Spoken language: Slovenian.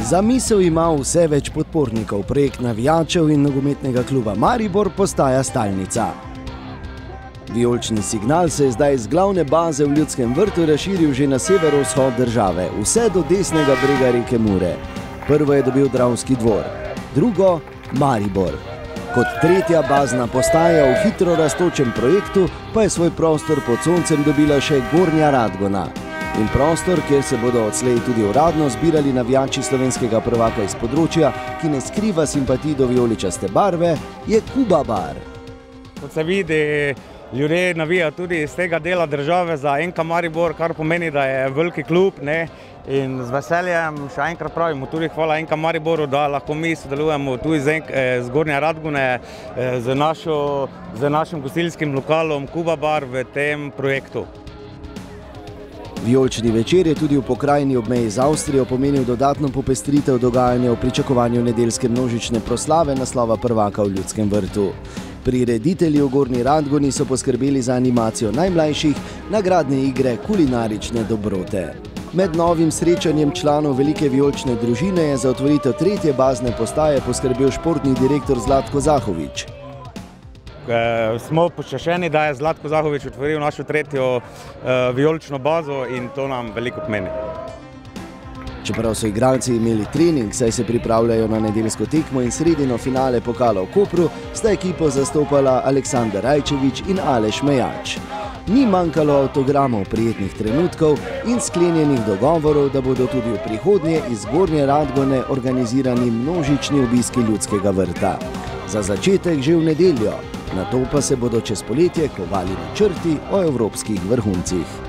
Za misel ima vse več podpornikov, projekt navijačev in nogometnega kluba Maribor postaja stalnica. Vijolični signal se je zdaj z glavne baze v Ljudskem vrtu razširil že na severovzhod države, vse do desnega brega reke Mure. Prvo je dobil Dravski dvor, drugo Maribor. Kot tretja bazna postaja v hitro rastočem projektu pa je svoj prostor pod soncem dobila še Gornja Radgona. In prostor, kjer se bodo odslej tudi uradno zbirali navijači slovenskega prvaka iz področja, ki ne skriva simpatij do vijoličaste barve, je Kuba bar. Kot se vidi, ljudje navijajo tudi iz tega dela države za NK Maribor, kar pomeni, da je veliki klub, ne? In z veseljem še enkrat pravimo tudi hvala NK Mariboru, da lahko mi sodelujemo tudi z Gornje Radgone, z našim gostilskim lokalom Kuba bar v tem projektu. Vijolični večer je tudi v pokrajini ob meji z Avstrijo pomenil dodatno popestritev dogajanja v pričakovanju nedeljske množične proslave naslova prvaka v Ljudskem vrtu. Prireditelji v Gornji Radgoni so poskrbeli za animacijo najmlajših, nagradne igre, kulinarične dobrote. Med novim srečanjem članov velike vijolične družine je za otvoritev tretje bazne postaje poskrbel športni direktor Zlatko Zahovič. Smo počašeni, da je Zlatko Zahovič otvoril našo tretjo vijolično bazo in to nam veliko pomeni. Čeprav so igralci imeli trening, saj se pripravljajo na nedeljsko tekmo in sredino finale pokala v Kopru, sta ekipo zastopala Aleksandar Rajčevič in Aleš Mejač. Ni manjkalo avtogramov, prijetnih trenutkov in sklenjenih dogovorov, da bodo tudi v prihodnje iz Gornje Radgone organizirani množični obiski Ljudskega vrta. Za začetek že v nedeljo, nato pa se bodo čez poletje kovali načrti o evropskih vrhuncih.